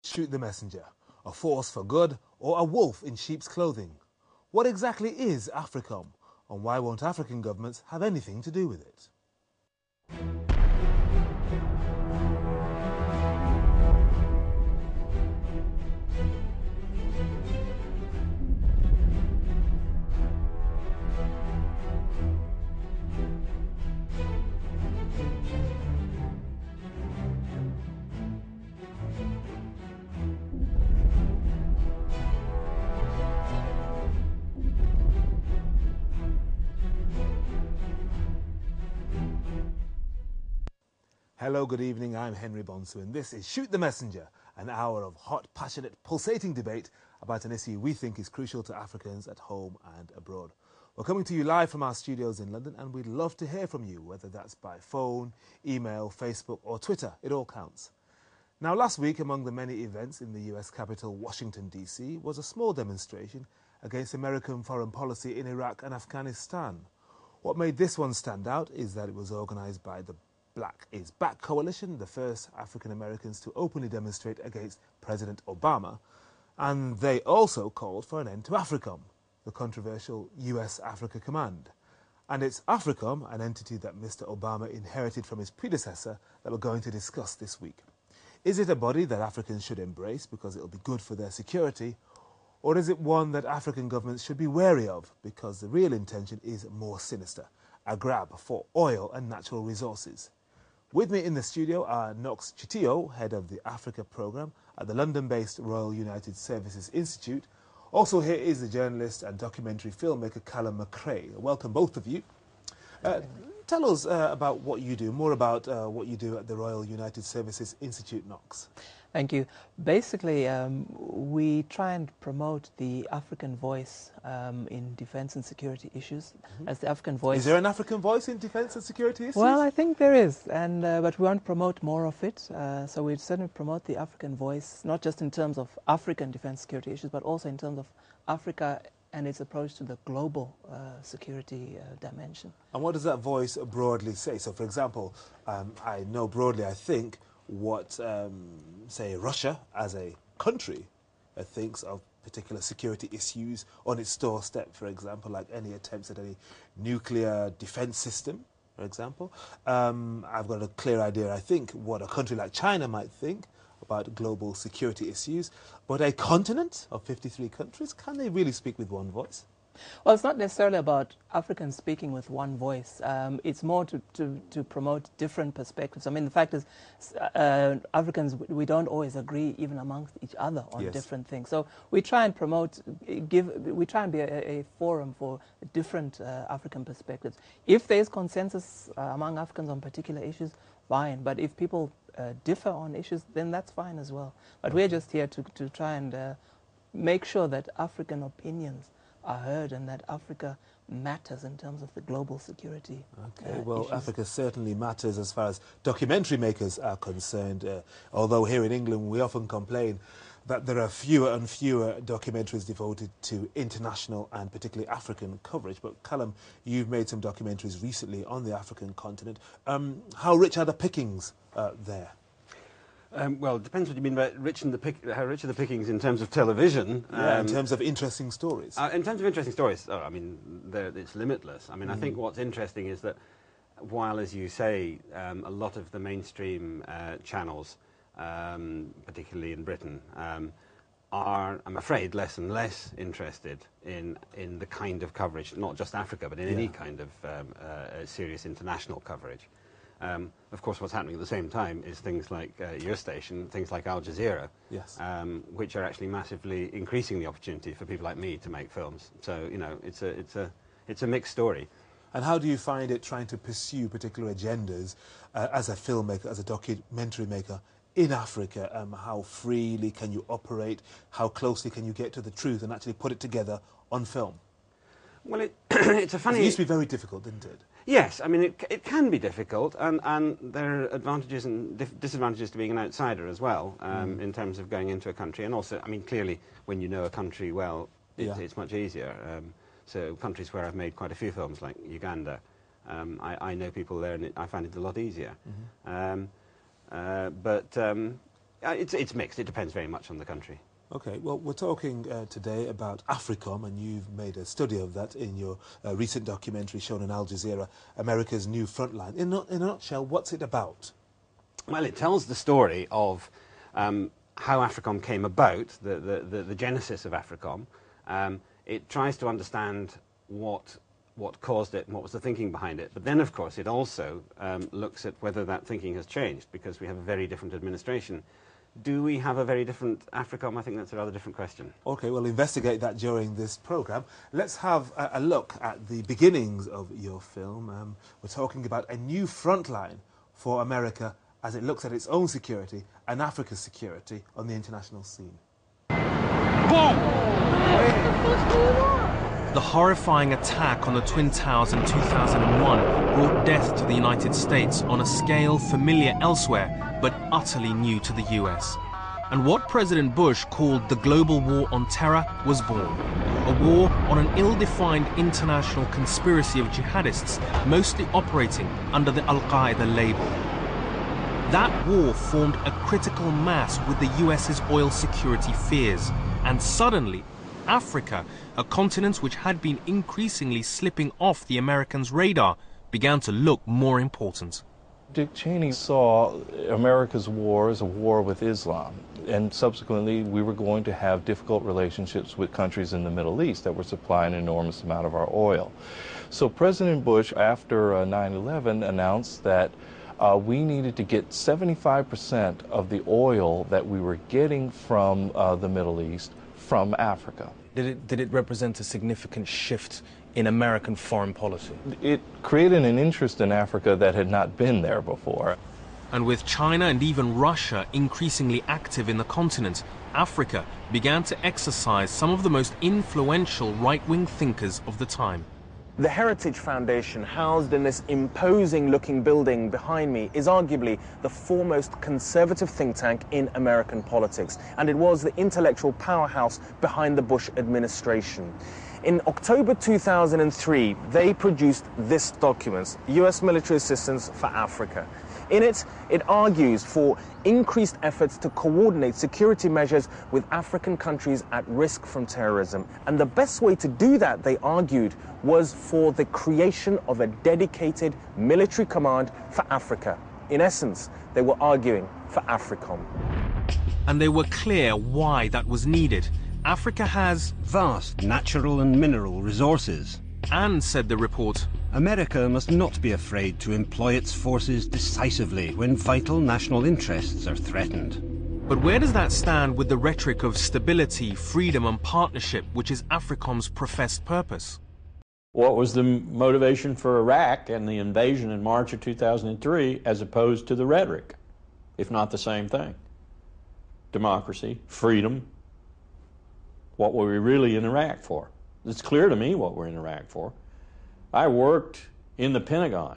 Shoot the messenger, a force for good or a wolf in sheep's clothing? What exactly is Africom, and why won't African governments have anything to do with it? Hello, good evening, I'm Henry Bonsu and this is Shoot the Messenger, an hour of hot, passionate, pulsating debate about an issue we think is crucial to Africans at home and abroad. We're coming to you live from our studios in London and we'd love to hear from you, whether that's by phone, email, Facebook or Twitter, it all counts. Now last week, among the many events in the US capital, Washington DC, was a small demonstration against American foreign policy in Iraq and Afghanistan. What made this one stand out is that it was organised by the Black is Back coalition, the first African Americans to openly demonstrate against President Obama, and they also called for an end to Africom, the controversial US Africa Command. And it's Africom, an entity that Mr. Obama inherited from his predecessor, that we're going to discuss this week. Is it a body that Africans should embrace because it'll be good for their security, or is it one that African governments should be wary of because the real intention is more sinister, a grab for oil and natural resources? With me in the studio are Knox Chitio, head of the Africa programme at the London-based Royal United Services Institute. Also here is the journalist and documentary filmmaker Callum McRae. Welcome both of you. Tell us about what you do, more about what you do at the Royal United Services Institute, Knox. Thank you. Basically, we try and promote the African voice in defence and security issues. As the African voice. Is there an African voice in defence and security issues? Well, I think there is, and but we want to promote more of it. So we certainly promote the African voice, not just in terms of African defence security issues, but also in terms of Africa and its approach to the global security dimension. And what does that voice broadly say? So, for example, I know broadly, I think, what, say, Russia as a country thinks of particular security issues on its doorstep, for example, like any attempts at any nuclear defense system, for example. I've got a clear idea, I think, what a country like China might think about global security issues. But a continent of 53 countries, can they really speak with one voice? Well, it's not necessarily about Africans speaking with one voice. It's more to promote different perspectives. I mean, the fact is, Africans, we don't always agree even amongst each other on different things. So we try and promote, we try and be a forum for different African perspectives. If there's consensus among Africans on particular issues, fine. But if people differ on issues, then that's fine as well. But we're just here to try and make sure that African opinions are heard and that Africa matters in terms of the global security. Okay, well, issues. Africa certainly matters as far as documentary makers are concerned, although here in England we often complain that there are fewer and fewer documentaries devoted to international and particularly African coverage. But Callum, you've made some documentaries recently on the African continent. How rich are the pickings there? Well, it depends what you mean by how rich are the pickings in terms of television. In terms of interesting stories. In terms of interesting stories, I mean, it's limitless. I mean, I think what's interesting is that while, as you say, a lot of the mainstream channels, particularly in Britain, are, I'm afraid, less and less interested in the kind of coverage, not just Africa, but in any kind of serious international coverage. Of course, what's happening at the same time is things like your station, things like Al Jazeera, which are actually massively increasing the opportunity for people like me to make films. So, you know, it's a mixed story. And how do you find it trying to pursue particular agendas as a filmmaker, as a documentary maker in Africa? How freely can you operate? How closely can you get to the truth and actually put it together on film? Well, it's a funny... It used to be very difficult, didn't it? Yes, I mean, it can be difficult, and there are advantages and disadvantages to being an outsider as well, in terms of going into a country. And also, I mean, clearly, when you know a country well, it's much easier. So countries where I've made quite a few films, like Uganda, I know people there, and I find it a lot easier. It's mixed. It depends very much on the country. Okay, well, we're talking today about Africom, and you've made a study of that in your recent documentary shown on Al Jazeera, America's New Frontline. In a nutshell, what's it about? Well, it tells the story of how Africom came about, the genesis of Africom. It tries to understand what caused it and what was the thinking behind it. But then, of course, it also looks at whether that thinking has changed, because we have a very different administration. Do we have a very different Africom? I think that's a rather different question. Okay, we'll investigate that during this programme. Let's have a look at the beginnings of your film. We're talking about a new frontline for America as it looks at its own security and Africa's security on the international scene. Boom! The horrifying attack on the Twin Towers in 2001 brought death to the United States on a scale familiar elsewhere, but utterly new to the US. And what President Bush called the global war on terror was born. A war on an ill-defined international conspiracy of jihadists, mostly operating under the Al-Qaeda label. That war formed a critical mass with the US's oil security fears, and suddenly Africa, a continent which had been increasingly slipping off the Americans' radar, began to look more important. Dick Cheney saw America's war as a war with Islam, and subsequently we were going to have difficult relationships with countries in the Middle East that were supplying an enormous amount of our oil. So President Bush, after 9/11, announced that we needed to get 75% of the oil that we were getting from the Middle East from Africa. Did it represent a significant shift in American foreign policy? It created an interest in Africa that had not been there before. And with China and even Russia increasingly active in the continent, Africa began to exercise some of the most influential right-wing thinkers of the time. The Heritage Foundation, housed in this imposing-looking building behind me, is arguably the foremost conservative think tank in American politics, and it was the intellectual powerhouse behind the Bush administration. In October 2003, they produced this document, U.S. Military Assistance for Africa. In it, it argues for increased efforts to coordinate security measures with African countries at risk from terrorism. And the best way to do that, they argued, was for the creation of a dedicated military command for Africa. In essence, they were arguing for Africom. And they were clear why that was needed. Africa has vast natural and mineral resources. And, said the report, America must not be afraid to employ its forces decisively when vital national interests are threatened. But where does that stand with the rhetoric of stability, freedom and partnership, which is Africom's professed purpose? What was the motivation for Iraq and the invasion in March of 2003 as opposed to the rhetoric, if not the same thing? Democracy, freedom. What were we really in Iraq for? It's clear to me what we're in Iraq for. I worked in the Pentagon.